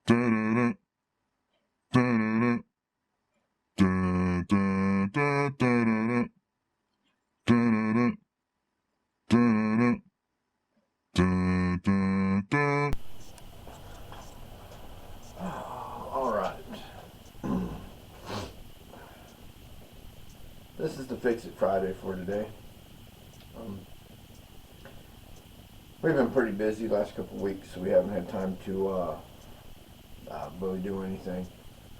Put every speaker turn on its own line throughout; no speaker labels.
All right. This is the Fix It Friday for today. Um, we've been pretty busy the last couple of weeks, so we haven't had time to really do anything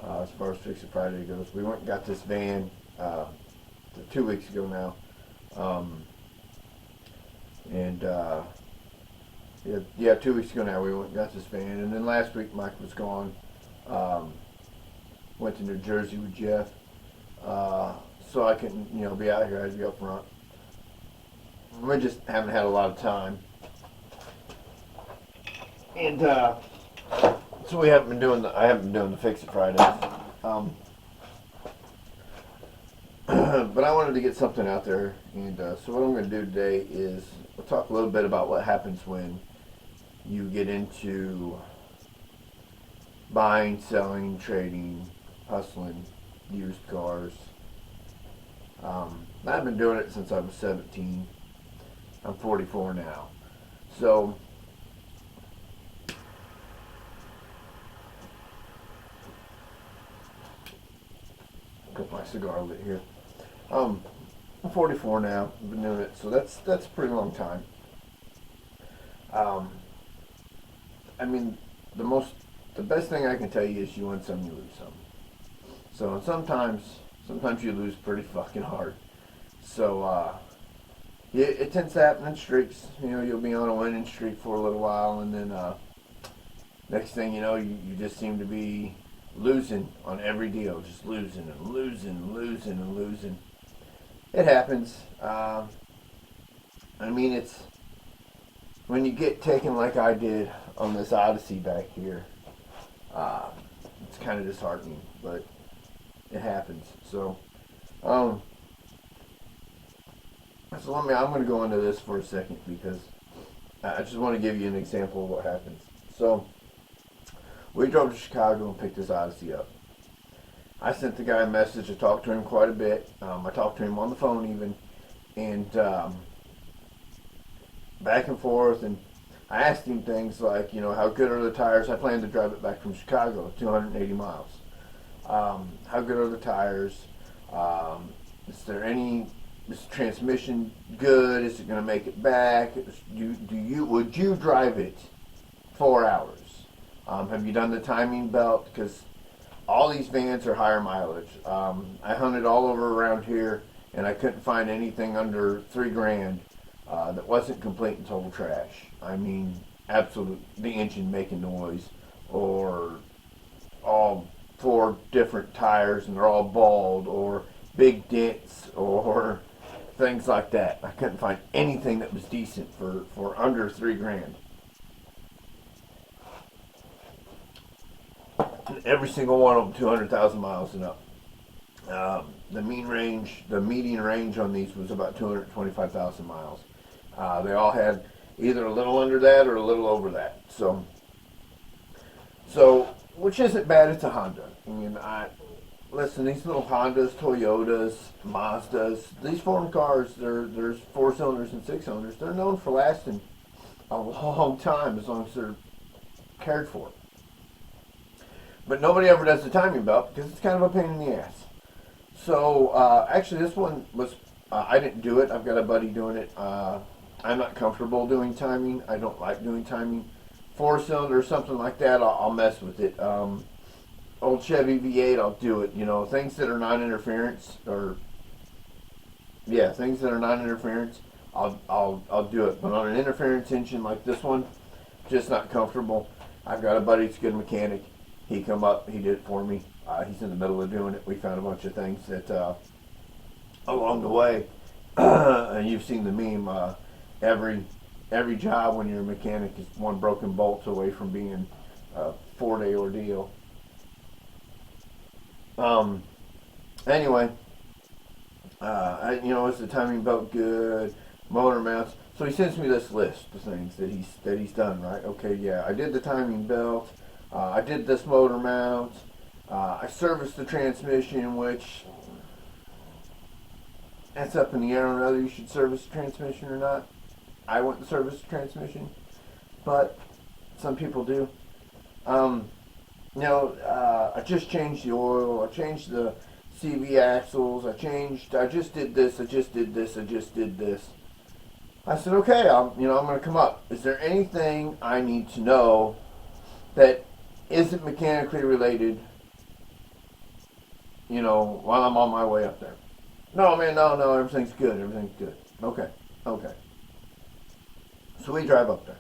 as far as Fix It Friday goes. We went and got this van 2 weeks ago now, and yeah, 2 weeks ago now we went and got this van, and then last week Mike was gone. Went to New Jersey with Jeff. So I can, be out here. I'd be up front. We just haven't had a lot of time, and so we haven't been doing I haven't been doing the Fix It Fridays. But I wanted to get something out there, and so what I'm going to do today is we'll talk a little bit about what happens when you get into buying, selling, trading, hustling used cars. I've been doing it since I was 17. I'm 44 now. So, got my cigar lit here. I'm 44 now. I've been doing it, so that's a pretty long time. I mean, the best thing I can tell you is you win some, you lose some. So sometimes you lose pretty fucking hard. So, yeah, it tends to happen in streaks. You'll be on a winning streak for a little while, and then next thing you know, you just seem to be losing on every deal. Just losing and losing and losing and losing. It happens. I mean, it's when you get taken like I did on this Odyssey back here, it's kind of disheartening, but it happens. So, I'm going to go into this for a second because I just want to give you an example of what happens. So, we drove to Chicago and picked this Odyssey up. I sent the guy a message. I talked to him quite a bit. I talked to him on the phone even, and back and forth. And I asked him things like, how good are the tires? I plan to drive it back from Chicago, 280 miles. How good are the tires? Is the transmission good? Is it going to make it back? Would you drive it 4 hours? Have you done the timing belt? Because all these vans are higher mileage. I hunted all over around here, and I couldn't find anything under $3,000 that wasn't complete and total trash. I mean, the engine making noise, or all 4 different tires and they're all bald, or big dents, or things like that. I couldn't find anything that was decent for under $3,000. Every single one of them 200,000 miles and up. The median range on these was about 225,000 miles. They all had either a little under that or a little over that. So which isn't bad. It's a Honda. I mean, listen, these little Hondas, Toyotas, Mazdas, these foreign cars, there's 4 cylinders and 6 cylinders. They're known for lasting a long time as long as they're cared for. But nobody ever does the timing belt because it's kind of a pain in the ass. So actually, this one was I didn't do it. I've got a buddy doing it. I'm not comfortable doing timing. I don't like doing timing. 4-cylinder or something like that, I'll mess with it. Old Chevy V8, I'll do it. Things that are non-interference, things that are non-interference, I'll do it. But on an interference engine like this one, just not comfortable. I've got a buddy that's a good mechanic. He come up, he did it for me. He's in the middle of doing it. We found a bunch of things that along the way, and you've seen the meme. Every job when you're a mechanic is one broken bolt away from being a 4-day ordeal. Anyway, is the timing belt good? Motor mounts. So he sends me this list of things that he's done. Right? Okay, yeah, I did the timing belt. I did this motor mount. I serviced the transmission, which that's up in the air on whether you should service the transmission or not. I wouldn't service the transmission, but some people do. Um, I just changed the oil. I changed the CV axles. I just did this. I just did this. I just did this. I said, okay, I'm going to come up. Is there anything I need to know that isn't mechanically related, while I'm on my way up there? No, man, no, everything's good. Everything's good. Okay. So we drive up there.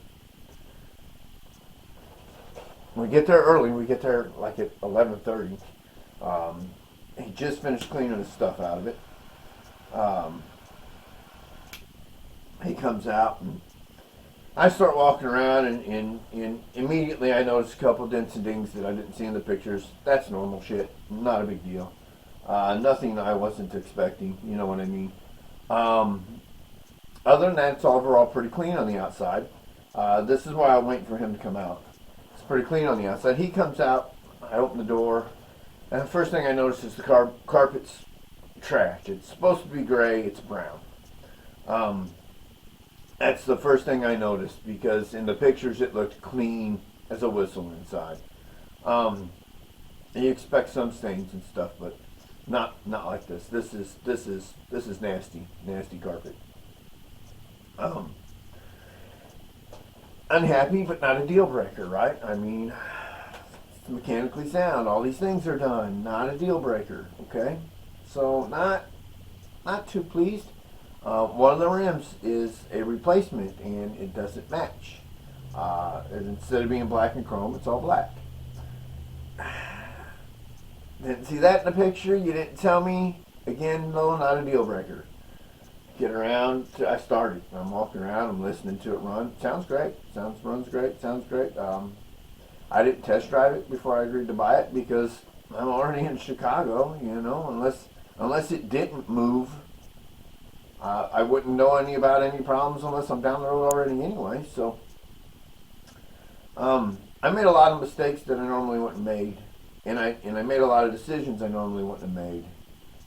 We get there early. We get there like at 11:30. He just finished cleaning the stuff out of it. He comes out and I start walking around and immediately I notice a couple dents and dings that I didn't see in the pictures. That's normal shit. Not a big deal. Nothing I wasn't expecting. You know what I mean? Other than that, it's overall pretty clean on the outside. This is why I'm waiting for him to come out. It's pretty clean on the outside. He comes out. I open the door. And the first thing I notice is the carpet's trashed. It's supposed to be gray. It's brown. That's the first thing I noticed because in the pictures it looked clean as a whistle inside. You expect some stains and stuff, but not like this. This is nasty carpet. Unhappy, but not a deal breaker, right? I mean, it's mechanically sound. All these things are done. Not a deal breaker. Okay, so not too pleased. One of the rims is a replacement, and it doesn't match. And instead of being black and chrome, it's all black. Didn't see that in the picture. You didn't tell me. Again, no, not a deal breaker. Get around. I started. I'm walking around. I'm listening to it run. Sounds great. Runs great. Sounds great. I didn't test drive it before I agreed to buy it because I'm already in Chicago. Unless it didn't move. I wouldn't know about any problems unless I'm down the road already anyway. So I made a lot of mistakes that I normally wouldn't have made, and I made a lot of decisions I normally wouldn't have made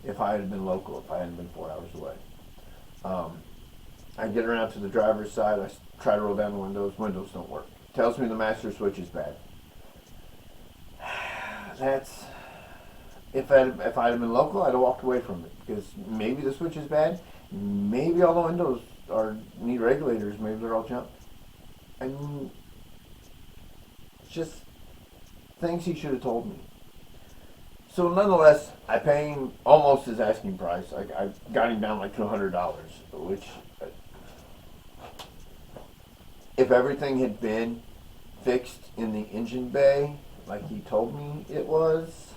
if I had been local, if I hadn't been 4 hours away. I get around to the driver's side. I try to roll down the windows. Windows don't work. Tells me the master switch is bad. That's if I'd have been local, I'd have walked away from it because maybe the switch is bad. Maybe all the windows need regulators. Maybe they're all jumped. I mean, it's just things he should have told me. So nonetheless, I pay him almost his asking price. I got him down like $200, which, if everything had been fixed in the engine bay like he told me it was,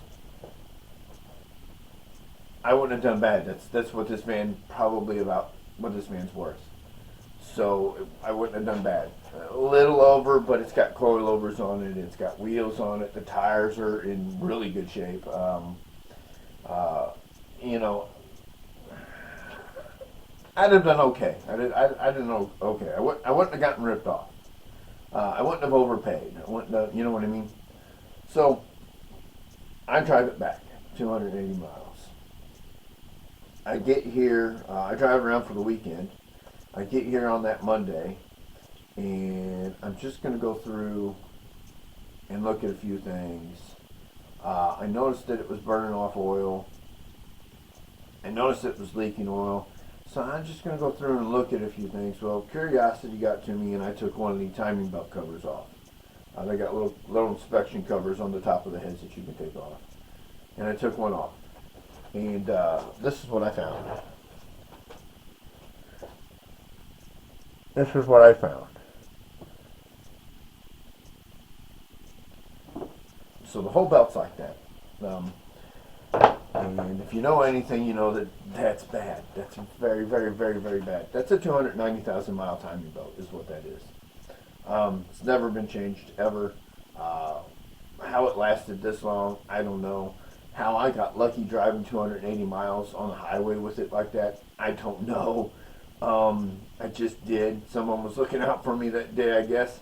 I wouldn't have done bad. That's what this man what this man's worth. So I wouldn't have done bad. A little over, but it's got coilovers on it. It's got wheels on it. The tires are in really good shape. I'd have done okay. I didn't know okay. I wouldn't have gotten ripped off. I wouldn't have overpaid. I wouldn't have, you know what I mean? So I drive it back 280 miles. I get here, I drive around for the weekend. I get here on that Monday, and I'm just going to go through and look at a few things. I noticed that it was burning off oil. I noticed it was leaking oil. So I'm just going to go through and look at a few things. Well, curiosity got to me, and I took one of the timing belt covers off. They got little inspection covers on the top of the heads that you can take off. And I took one off. And this is what I found. This is what I found. So the whole belt's like that. And if you know anything, you know that's bad. That's very, very, very, very bad. That's a 290,000 mile timing belt is what that is. It's never been changed ever. How it lasted this long, I don't know. How I got lucky driving 280 miles on the highway with it like that, I don't know. I just did. Someone was looking out for me that day, I guess.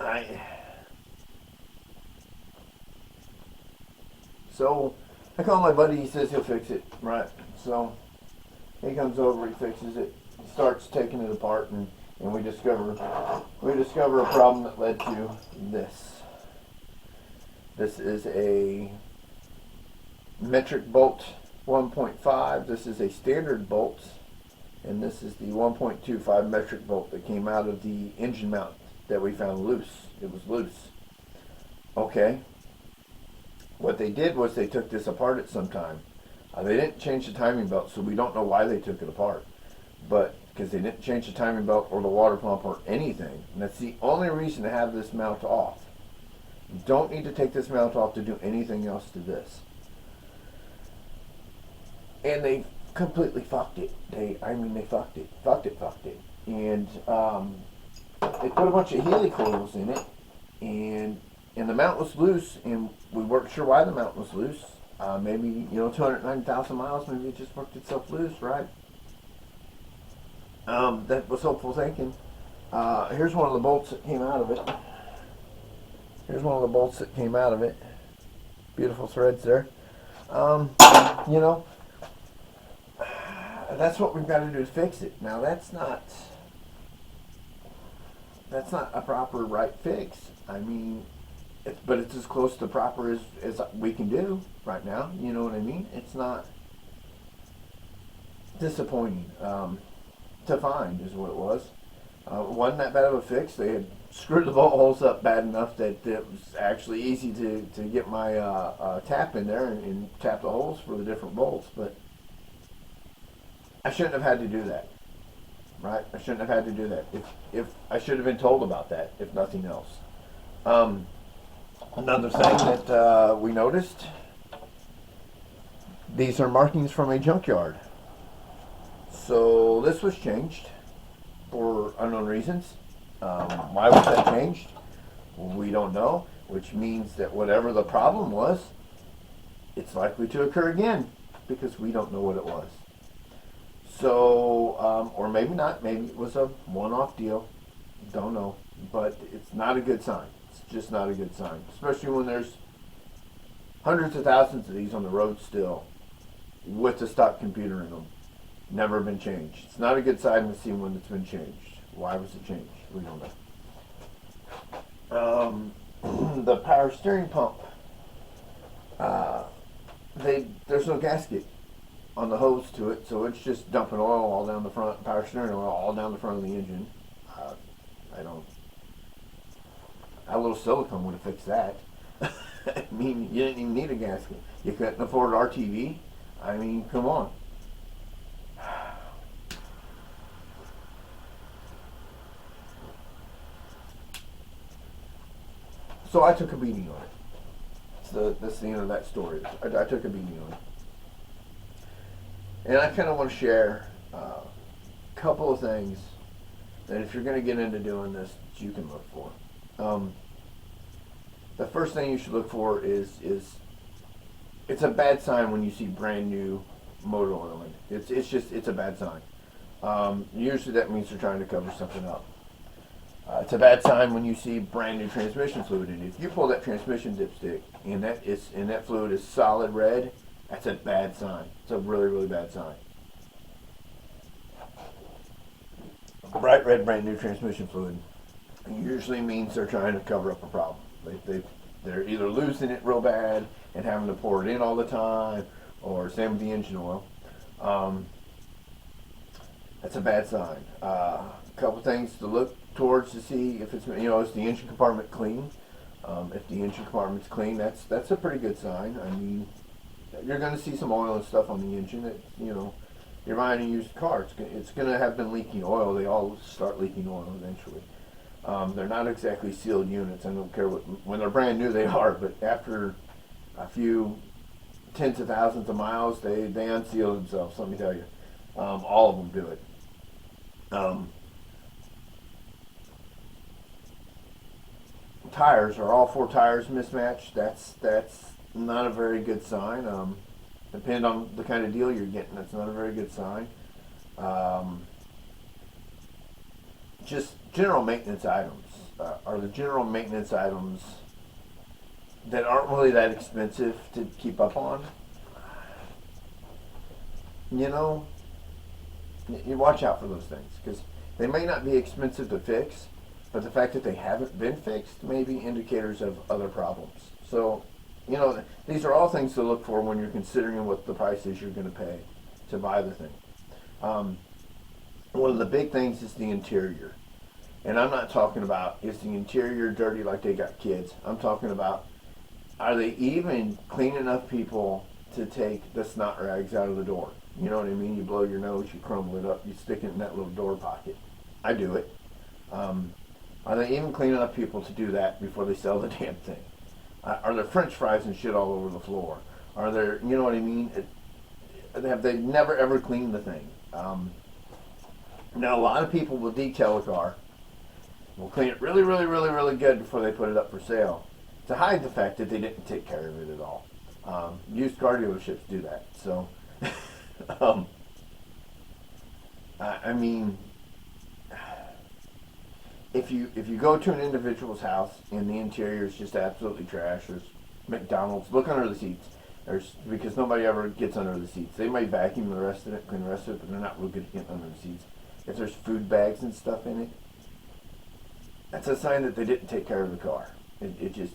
I so I call my buddy. He says he'll fix it. Right. So he comes over. He fixes it. He starts taking it apart, and we discover a problem that led to this. This is a metric bolt 1.5. This is a standard bolt, and this is the 1.25 metric bolt that came out of the engine mount that we found loose. It was loose. Okay. What they did was they took this apart at some time. They didn't change the timing belt, so we don't know why they took it apart. But because they didn't change the timing belt or the water pump or anything. And that's the only reason to have this mount off. You don't need to take this mount off to do anything else to this. And they completely fucked it. They fucked it. Fucked it. And they put a bunch of Healy coils in it, and the mount was loose, and we weren't sure why the mount was loose. Maybe 209,000 miles. Maybe it just worked itself loose, right? That was hopeful thinking. Here's one of the bolts that came out of it. Beautiful threads there. That's what we've got to do to fix it. Now that's not a proper right fix. I mean, but it's as close to proper as we can do right now. You know what I mean? It's not disappointing to find is what it was. Wasn't that bad of a fix. They had screwed the bolt holes up bad enough that it was actually easy to get my tap in there and tap the holes for the different bolts. But I shouldn't have had to do that. Right? I shouldn't have had to do that. If I should have been told about that, if nothing else. Another thing that we noticed, these are markings from a junkyard. So this was changed for unknown reasons. Why was that changed? We don't know, which means that whatever the problem was, it's likely to occur again because we don't know what it was. So, or maybe not, maybe it was a one-off deal. Don't know, but it's not a good sign. It's just not a good sign, especially when there's hundreds of thousands of these on the road still with the stock computer in them. Never been changed. It's not a good sign to see when it's been changed. Why was it changed? We don't know. The power steering pump, there's no gasket on the hose to it, so it's just dumping oil all down the front, power steering oil all down the front of the engine. A little silicone would have fixed that. I mean, you didn't even need a gasket. You couldn't afford RTV. I mean, come on. So I took a beating on it. That's the end of that story. I took a beating on it. And I kind of want to share a couple of things that if you're going to get into doing this, you can look for. The first thing you should look for is it's a bad sign when you see brand new motor oil in it. It's a bad sign. Usually that means they're trying to cover something up. It's a bad sign when you see brand new transmission fluid in it. If you pull that transmission dipstick and that fluid is solid red, that's a bad sign. It's a really, really bad sign. Bright red brand new transmission fluid usually means they're trying to cover up a problem. They're either losing it real bad and having to pour it in all the time, or same with the engine oil. That's a bad sign. A couple things to look towards to see if it's, is the engine compartment clean. If the engine compartment's clean, that's a pretty good sign. I mean, you're going to see some oil and stuff on the engine that, you're buying a used car. It's going to have been leaking oil. They all start leaking oil eventually. They're not exactly sealed units. I don't care when they're brand new they are, but after a few tens of thousands of miles, they unseal themselves, let me tell you. All of them do it. Tires, are all four tires mismatched? That's not a very good sign. Depending on the kind of deal you're getting, that's not a very good sign. Just general maintenance items. are the general maintenance items that aren't really that expensive to keep up on. You know, you watch out for those things because they may not be expensive to fix, but the fact that they haven't been fixed may be indicators of other problems. So, these are all things to look for when you're considering what the price is you're going to pay to buy the thing. One of the big things is the interior. And I'm not talking about is the interior dirty like they got kids. I'm talking about are they even clean enough people to take the snot rags out of the door? You know what I mean? You blow your nose, you crumble it up, you stick it in that little door pocket. I do it. Are they even clean enough people to do that before they sell the damn thing? Are there French fries and shit all over the floor? Are there, you know what I mean? Have they never ever cleaned the thing? Now, a lot of people will detail a car, will clean it really, really, really, really good before they put it up for sale to hide the fact that they didn't take care of it at all. Used car dealerships do that. So, I mean, if you go to an individual's house and the interior is just absolutely trash, there's McDonald's, look under the seats. Because nobody ever gets under the seats. They might vacuum the rest of it, clean the rest of it, but they're not real good at getting under the seats. If there's food bags and stuff in it, that's a sign that they didn't take care of the car. It is.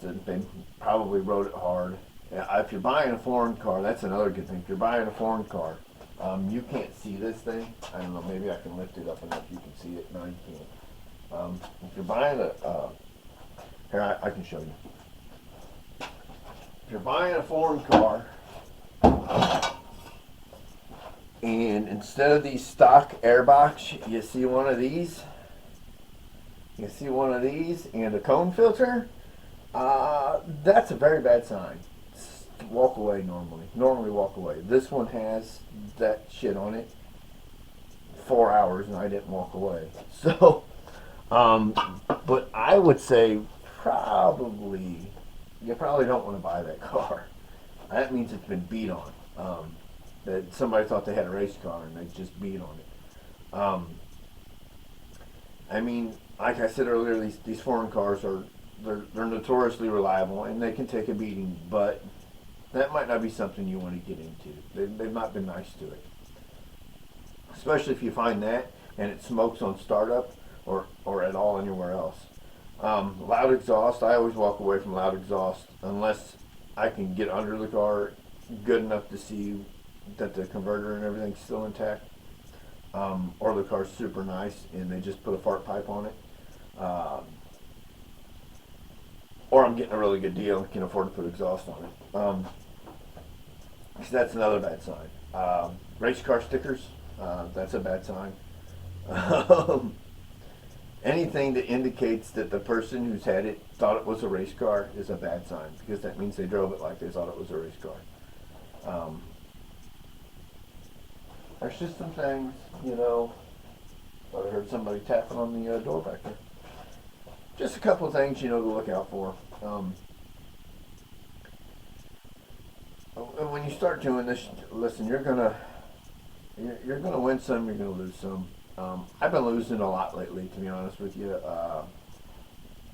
They probably rode it hard. If you're buying a foreign car, that's another good thing. If you're buying a foreign car, you can't see this thing. I don't know, maybe I can lift it up enough you can see it. No, you can't. If you're buying here, I can show you. If you're buying a foreign car, and instead of these stock airbox, you see one of these, and a cone filter, that's a very bad sign. Walk away normally walk away. This one has that shit on it, 4 hours, and I didn't walk away. So, but I would say you probably don't want to buy that car. That means it's been beat on. That somebody thought they had a race car and they just beat on it. I mean, like I said earlier, these foreign cars they're notoriously reliable and they can take a beating, but that might not be something you want to get into. They've not been nice to it, especially if you find that and it smokes on startup or at all anywhere else. Loud exhaust, I always walk away from loud exhaust unless I can get under the car good enough to see that the converter and everything's still intact, or the car's super nice and they just put a fart pipe on it, or I'm getting a really good deal and can afford to put exhaust on it. So that's another bad sign. Race car stickers, that's a bad sign. Anything that indicates that the person who's had it thought it was a race car is a bad sign, because that means they drove it like they thought it was a race car. There's just some things, I heard somebody tapping on the door back there. Just a couple of things, to look out for. When you start doing this, listen, you're gonna win some, you're gonna lose some. I've been losing a lot lately, to be honest with you.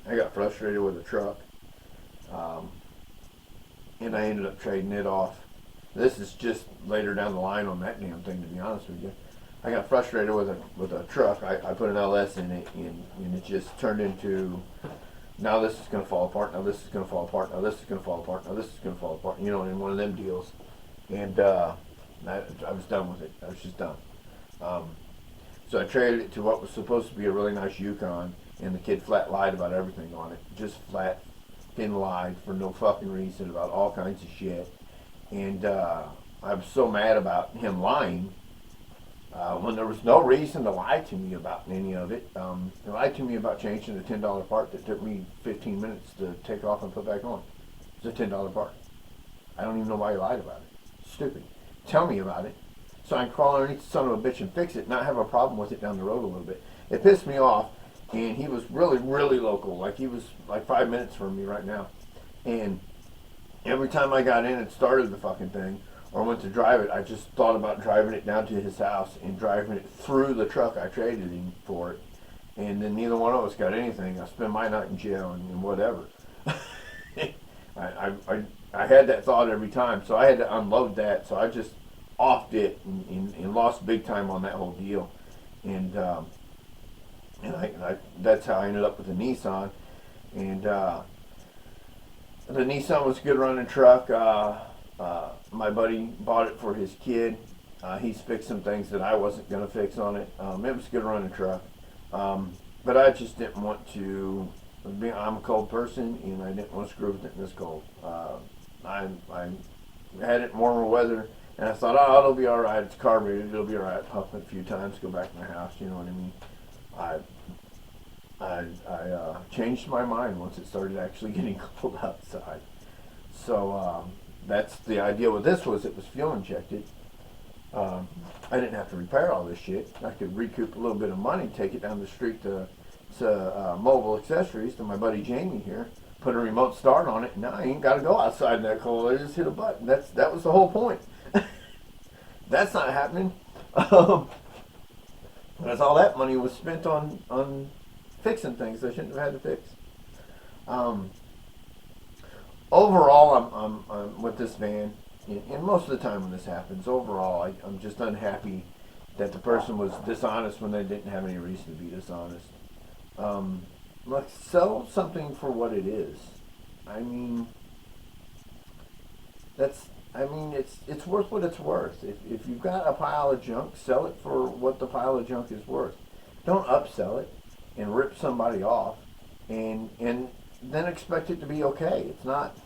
I got frustrated with a truck, and I ended up trading it off. This is just later down the line on that damn thing, to be honest with you. I got frustrated with a truck. I put an LS in it, and it just turned into, now this is going to fall apart, now this is going to fall apart, now this is going to fall apart, now this is going to fall apart, in one of them deals. And I was done with it. I was just done. So I traded it to what was supposed to be a really nice Yukon, and the kid flat lied about everything on it. Just flat lied for no fucking reason about all kinds of shit. And I was so mad about him lying when there was no reason to lie to me about any of it. He lied to me about changing a $10 part that took me 15 minutes to take off and put back on. It's a $10 part. I don't even know why he lied about it. Stupid. Tell me about it so I can crawl underneath the son of a bitch and fix it, not have a problem with it down the road a little bit. It pissed me off, and he was really, really local. Like, he was like 5 minutes from me right now. And every time I got in and started the fucking thing, or went to drive it, I just thought about driving it down to his house and driving it through the truck I traded him for it, and then neither one of us got anything. I spent my night in jail and whatever. I had that thought every time, so I had to unload that. So I just offed it and lost big time on that whole deal, and that's how I ended up with the Nissan, and the Nissan was a good running truck. My buddy bought it for his kid. He's fixed some things that I wasn't going to fix on it. It was a good running truck, but I just didn't want to. I'm a cold person, and I didn't want to screw with it in this cold. I had it in warmer weather, and I thought, oh, it'll be all right. It's carbureted. It'll be all right. Pump it a few times, go back to my house. You know what I mean? I changed my mind once it started actually getting cold outside. So that's the idea with this was it was fuel injected. I didn't have to repair all this shit. I could recoup a little bit of money, take it down the street to Mobile Accessories to my buddy Jamie here, put a remote start on it. Now I ain't got to go outside in that cold. I just hit a button. That was the whole point. That's not happening. Because all that money was spent on fixing things I shouldn't have had to fix. Overall, I'm with this van, and most of the time when this happens, overall, I'm just unhappy that the person was dishonest when they didn't have any reason to be dishonest. Let's sell something for what it is. I mean, it's worth what it's worth. If you've got a pile of junk, sell it for what the pile of junk is worth. Don't upsell it and rip somebody off and then expect it to be okay. It's not.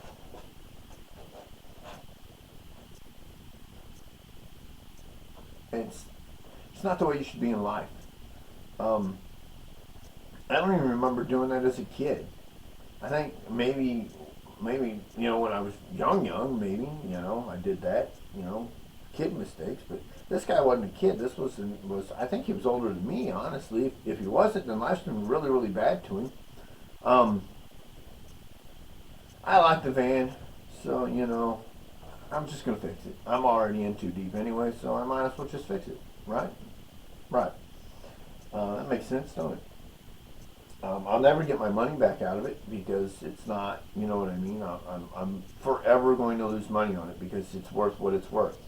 It's not the way you should be in life. I don't even remember doing that as a kid. I think maybe when I was young, maybe I did that, kid mistakes. But this guy wasn't a kid. This was I think he was older than me. Honestly, if he wasn't, then life's been really really bad to him. I like the van, so I'm just gonna fix it. I'm already in too deep anyway, so I might as well just fix it. Right? Right. That makes sense, don't it? I'll never get my money back out of it because it's not, you know what I mean? I'm forever going to lose money on it because it's worth what it's worth.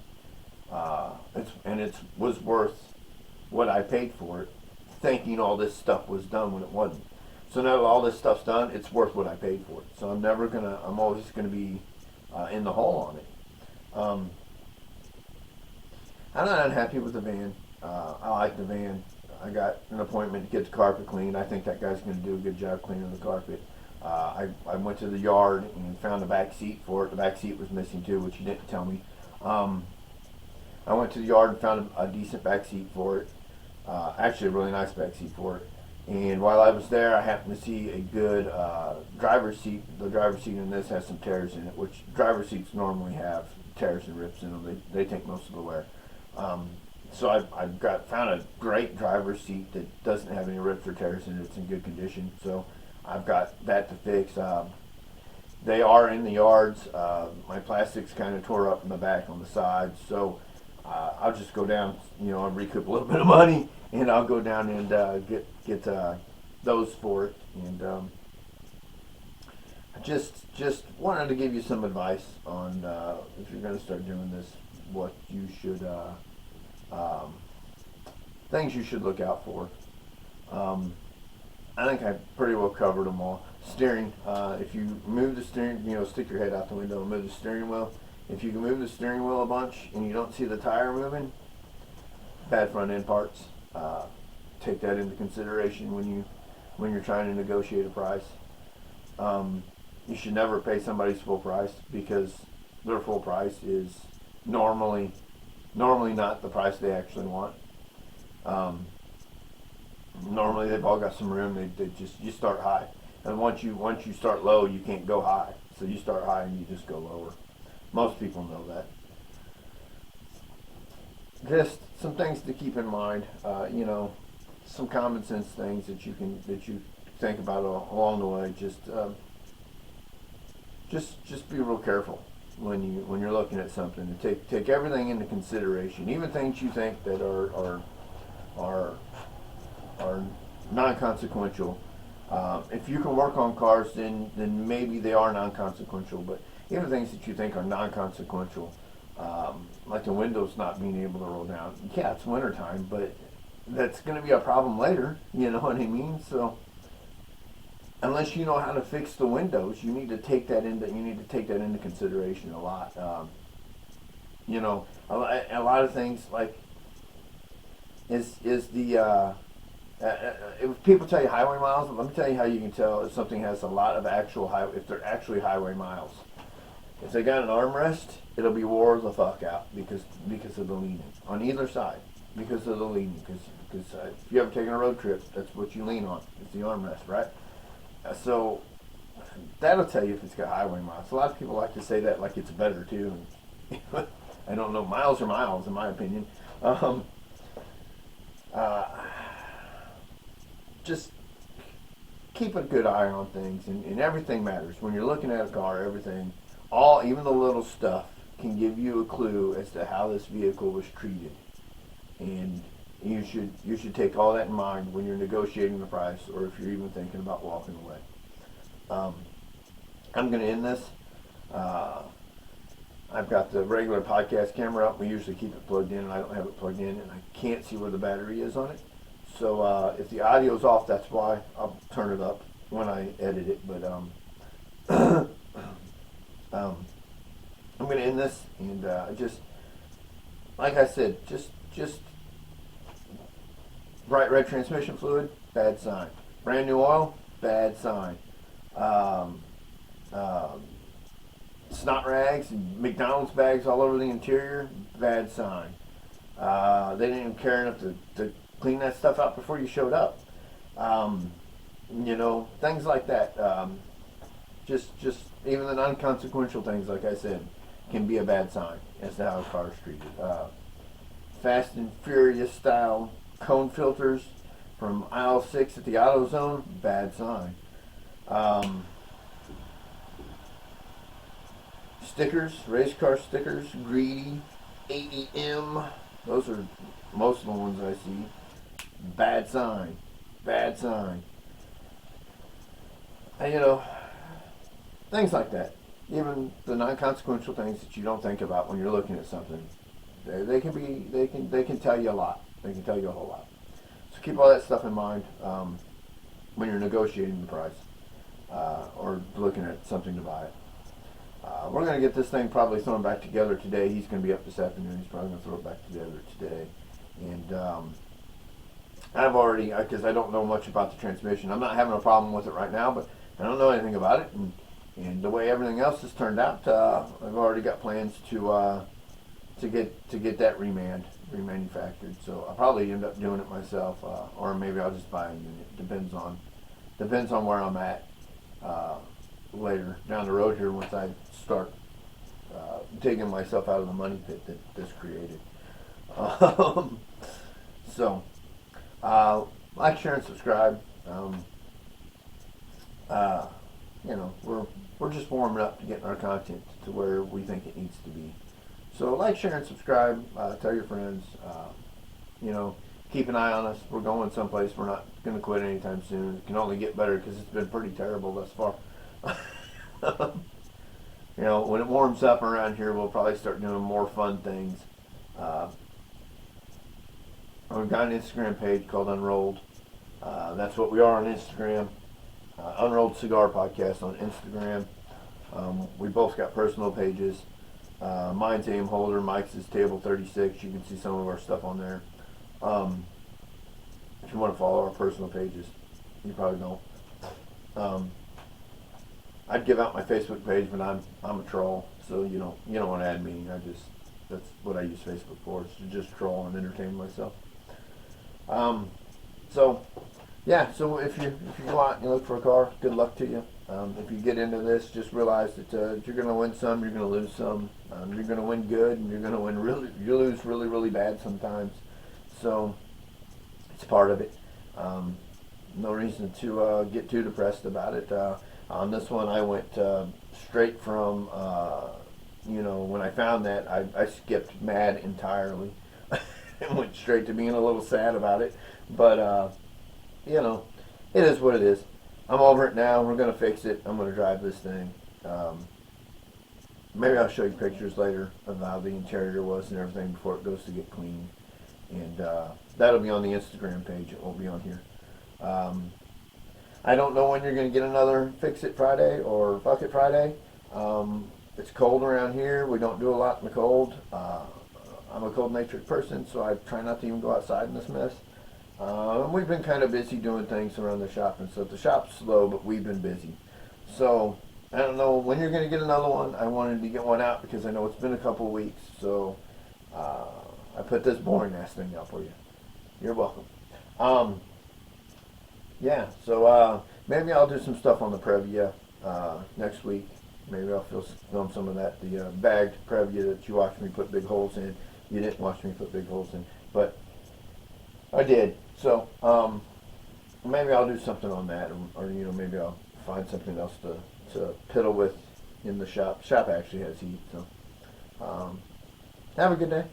It was worth what I paid for it, thinking all this stuff was done when it wasn't. So now that all this stuff's done, it's worth what I paid for it. So I'm always gonna be in the hole on it. I'm not unhappy with the van. I like the van. I got an appointment to get the carpet cleaned. I think that guy's going to do a good job cleaning the carpet. I went to the yard and found the back seat for it. The back seat was missing too, which he didn't tell me. I went to the yard and found a decent back seat for it. Actually, a really nice back seat for it. And while I was there, I happened to see a good driver's seat. The driver's seat in this has some tears in it, which driver's seats normally have tears and rips in them. They take most of the wear. So I've found a great driver's seat that doesn't have any rips or tears in it. It's in good condition. So I've got that to fix. They are in the yards. My plastic's kind of tore up in the back on the sides. So I'll just go down, I'll recoup a little bit of money, and I'll go down and get those for it. And I just wanted to give you some advice on if you're going to start doing this, what you should things you should look out for. I think I pretty well covered them all. Steering, if you move the steering, stick your head out the window and move the steering wheel. If you can move the steering wheel a bunch and you don't see the tire moving, bad front end parts. Take that into consideration when you're trying to negotiate a price. You should never pay somebody's full price because their full price is normally not the price they actually want. Normally they've all got some room. You start high, and once you start low, you can't go high. So you start high and you just go lower. Most people know that. Just some things to keep in mind. Some common sense things that you think about along the way. Just be real careful when you're looking at something, and take everything into consideration, even things you think that are non-consequential. If you can work on cars, then maybe they are non-consequential. But even things that you think are non-consequential, like the windows not being able to roll down. Yeah, it's wintertime, but that's going to be a problem later. You know what I mean? So unless you know how to fix the windows, you need to take that into consideration a lot. A lot of things like is the if people tell you highway miles, let me tell you how you can tell if something has a lot of if they're actually highway miles. If they got an armrest, it'll be wore the fuck out because of the leaning on either side, because of the leaning. Because if you ever taken a road trip, that's what you lean on. It's the armrest, right? So that'll tell you if it's got highway miles. A lot of people like to say that like it's better too. I don't know. Miles are miles, in my opinion. Just keep a good eye on things, and everything matters. When you're looking at a car, everything, even the little stuff, can give you a clue as to how this vehicle was treated. And you should take all that in mind when you're negotiating the price, or if you're even thinking about walking away. I'm going to end this. I've got the regular podcast camera up. We usually keep it plugged in, and I don't have it plugged in, and I can't see where the battery is on it. So if the audio's off, that's why. I'll turn it up when I edit it. But I'm going to end this, and just like I said, just bright red transmission fluid, bad sign. Brand new oil, bad sign. Snot rags and McDonald's bags all over the interior, bad sign. They didn't even care enough to clean that stuff out before you showed up. Things like that. Just even the non-consequential things, like I said, can be a bad sign as to how a car is treated. Fast and Furious style cone filters from aisle 6 at the AutoZone, bad sign. Stickers, race car stickers, greedy, AEM, those are most of the ones I see. Bad sign, bad sign. And things like that. Even the non-consequential things that you don't think about when you're looking at something, they can tell you a lot. They can tell you a whole lot. So keep all that stuff in mind when you're negotiating the price or looking at something to buy it. We're going to get this thing probably thrown back together today. He's going to be up this afternoon. He's probably going to throw it back together today. And I've already, because I don't know much about the transmission. I'm not having a problem with it right now, but I don't know anything about it. And the way everything else has turned out, I've already got plans to get that remanufactured. So I'll probably end up doing it myself, or maybe I'll just buy a unit. Depends on where I'm at later down the road here once I start digging myself out of the money pit that this created. So like, share, and subscribe. We're just warming up to getting our content to where we think it needs to be. So like, share, and subscribe. Tell your friends. Keep an eye on us. We're going someplace. We're not going to quit anytime soon. It can only get better because it's been pretty terrible thus far. When it warms up around here, we'll probably start doing more fun things. We've got an Instagram page called Unrolled. That's what we are on Instagram. Unrolled Cigar Podcast on Instagram. We both got personal pages. Mine's Aim Holder. Mike's is Table 36. You can see some of our stuff on there. If you want to follow our personal pages, you probably don't. I'd give out my Facebook page, but I'm a troll, so you don't want to add me. That's what I use Facebook for, is to just troll and entertain myself. So if you go out and you look for a car, good luck to you. If you get into this, just realize that you're going to win some, you're going to lose some. You're going to win good, and you're going to you lose really, really bad sometimes. So it's part of it. No reason to get too depressed about it. On this one, I went straight from, when I found that, I skipped mad entirely and went straight to being a little sad about it. But, you know, it is what it is. I'm over it now. We're gonna fix it. I'm gonna drive this thing. Maybe I'll show you pictures later of how the interior was and everything before it goes to get cleaned. And that'll be on the Instagram page. It won't be on here. I don't know when you're going to get another Fix It Friday or Fuck It Friday. It's cold around here. We don't do a lot in the cold. I'm a cold-natured person, so I try not to even go outside in this mess. We've been kind of busy doing things around the shop and stuff. The shop's slow, but we've been busy. So I don't know when you're going to get another one. I wanted to get one out because I know it's been a couple of weeks. So I put this boring ass thing out for you. You're welcome. Yeah, so maybe I'll do some stuff on the Previa next week. Maybe I'll film some of that. The bagged Previa that you watched me put big holes in. You didn't watch me put big holes in, but I did. So maybe I'll do something on that, or maybe I'll find something else to piddle with in the shop. Shop actually has heat, so have a good day.